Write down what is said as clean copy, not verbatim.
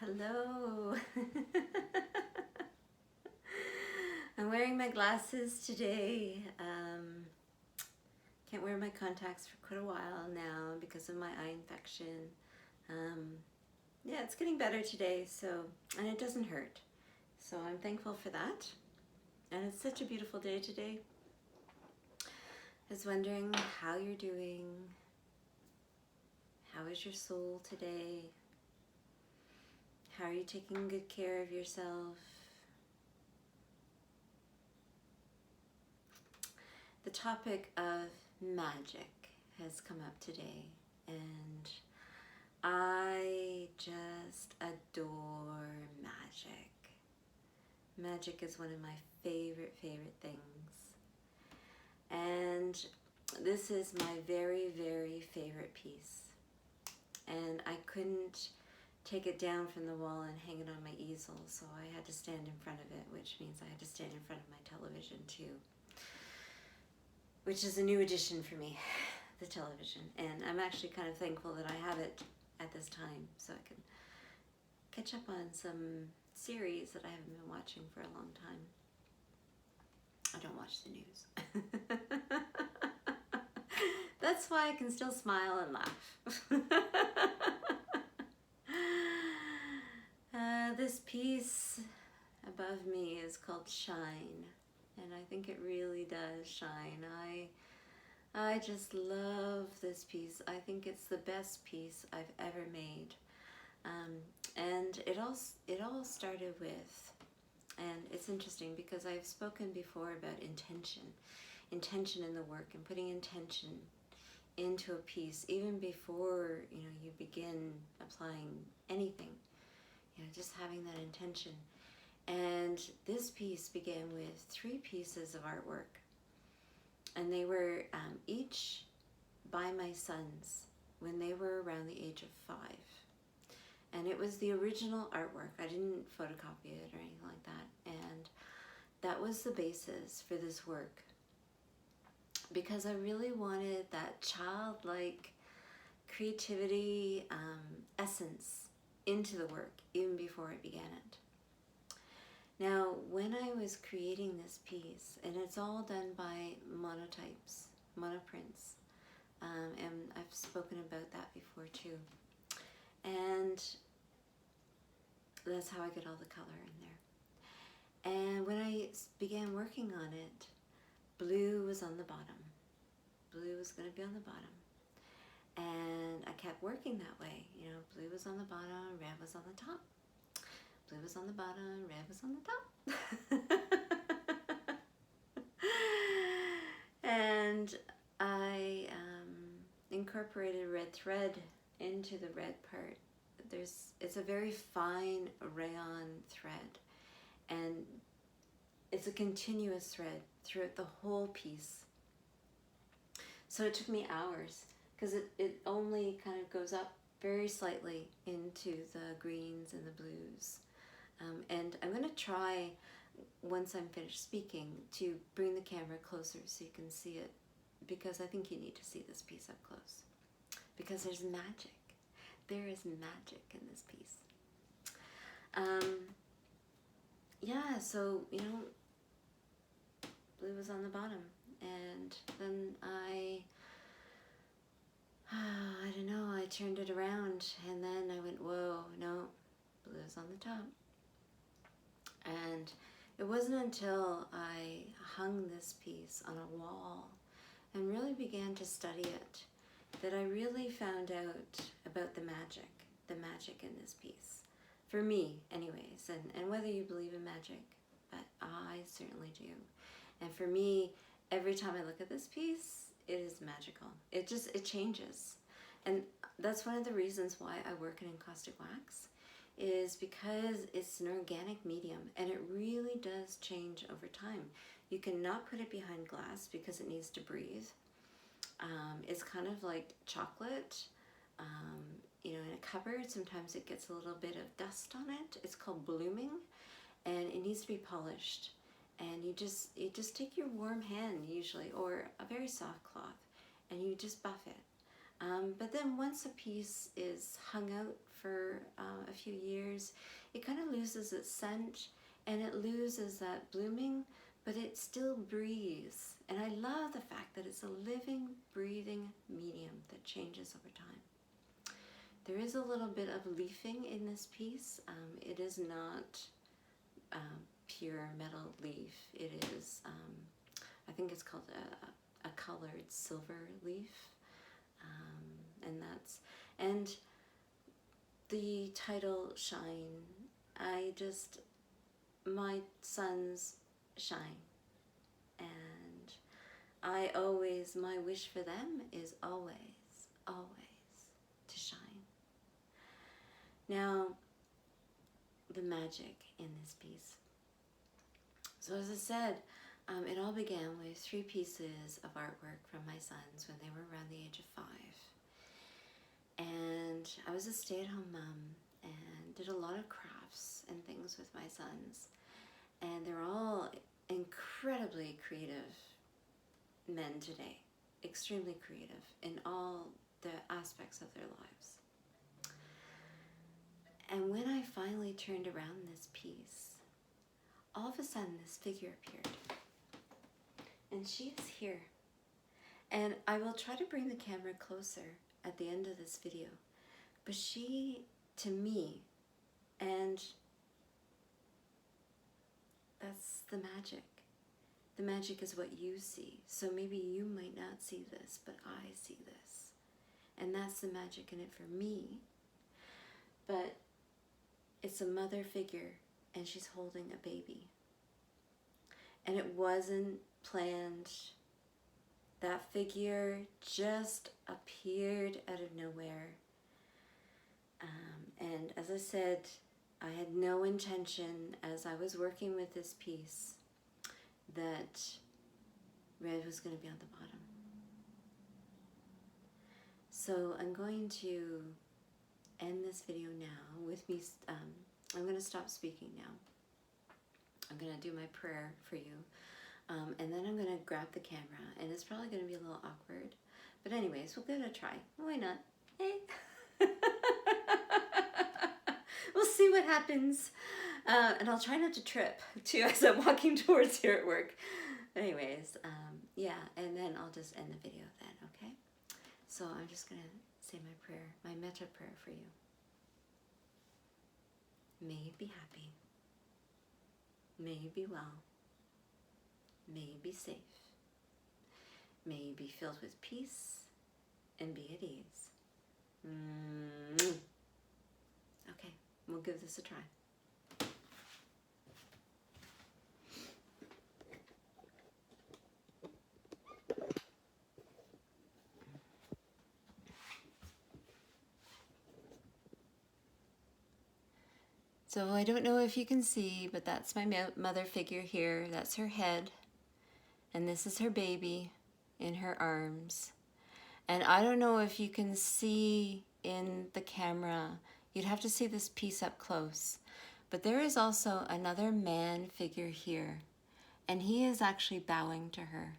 Hello. I'm wearing my glasses today. Can't wear my contacts for quite a while now because of my eye infection. Yeah, it's getting better today, and it doesn't hurt. So I'm thankful for that. And it's such a beautiful day today. I was wondering how you're doing. How is your soul today? How are you taking good care of yourself? The topic of magic has come up today, and I just adore magic. Magic is one of my favorite things. And this is my very favorite piece. And I couldn't take it down from the wall and hang it on my easel, so I had to stand in front of it, which means I had to stand in front of my television too. Which is a new addition for me, the television. And I'm actually kind of thankful that I have it at this time so I can catch up on some series that I haven't been watching for a long time. I don't watch the news. That's why I can still smile and laugh. This piece above me is called Shine, and I think it really does shine. I just love this piece. I think it's the best piece I've ever made. And it all started with, and it's interesting because I've spoken before about intention in the work and putting intention into a piece even before you begin applying anything. Just having that intention. And this piece began with 3 pieces of artwork, and they were each by my sons when they were around the age of 5. And it was the original artwork. I didn't photocopy it or anything like that. And that was the basis for this work, because I really wanted that childlike creativity, essence into the work even before I began it. Now, when I was creating this piece, and it's all done by monotypes, monoprints, and I've spoken about that before too. And that's how I get all the color in there. And when I began working on it, blue was on the bottom. Blue was going to be on the bottom. And I kept working that way. Blue was on the bottom, red was on the top. Blue was on the bottom, red was on the top. And I incorporated red thread into the red part. It's a very fine rayon thread, and it's a continuous thread throughout the whole piece. So it took me hours, because it only kind of goes up very slightly into the greens and the blues. And I'm going to try, once I'm finished speaking, to bring the camera closer so you can see it, because I think you need to see this piece up close, because there's magic. There is magic in this piece. Yeah, so, blue was on the bottom, and then I don't know, I turned it around, and then I went, whoa, no, blue is on the top. And it wasn't until I hung this piece on a wall and really began to study it that I really found out about the magic in this piece. For me, anyways, and whether you believe in magic, but I certainly do. And for me, every time I look at this piece, it is magical. It changes. And that's one of the reasons why I work in encaustic wax, is because it's an organic medium, and it really does change over time. You cannot put it behind glass because it needs to breathe. It's kind of like chocolate. In a cupboard, sometimes it gets a little bit of dust on it. It's called blooming, and it needs to be polished. And you just take your warm hand usually, or a very soft cloth, and you just buff it. But then once a piece is hung out for a few years, it kind of loses its scent and it loses that blooming, but it still breathes. And I love the fact that it's a living, breathing medium that changes over time. There is a little bit of leafing in this piece. It is not pure metal leaf. It is, I think it's called a colored silver leaf. And the title Shine, my sons shine. And my wish for them is always, always to shine. Now, the magic in this piece. So as I said, it all began with 3 pieces of artwork from my sons when they were around the age of 5. And I was a stay-at-home mom and did a lot of crafts and things with my sons. And they're all incredibly creative men today, extremely creative in all the aspects of their lives. And when I finally turned around this piece, all of a sudden this figure appeared. And she is here. And I will try to bring the camera closer at the end of this video. But she, to me, and that's the magic. The magic is what you see. So maybe you might not see this, but I see this. And that's the magic in it for me. But it's a mother figure, and she's holding a baby. And it wasn't planned. That figure just appeared out of nowhere. And as I said, I had no intention as I was working with this piece that red was going to be on the bottom. So I'm going to end this video now with me. I'm going to stop speaking now. I'm going to do my prayer for you. And then I'm going to grab the camera, and it's probably going to be a little awkward. But anyways, we'll give it a try. Why not? Hey. We'll see what happens. And I'll try not to trip, too, as I'm walking towards HeARTwork. Anyways, yeah, and then I'll just end the video then, okay? So I'm just going to say my prayer, my metta prayer for you. May you be happy. May you be well. May you be safe. May you be filled with peace and be at ease. Okay, we'll give this a try. So I don't know if you can see, but that's my mother figure here. That's her head. And this is her baby in her arms. And I don't know if you can see in the camera. You'd have to see this piece up close. But there is also another man figure here. And he is actually bowing to her.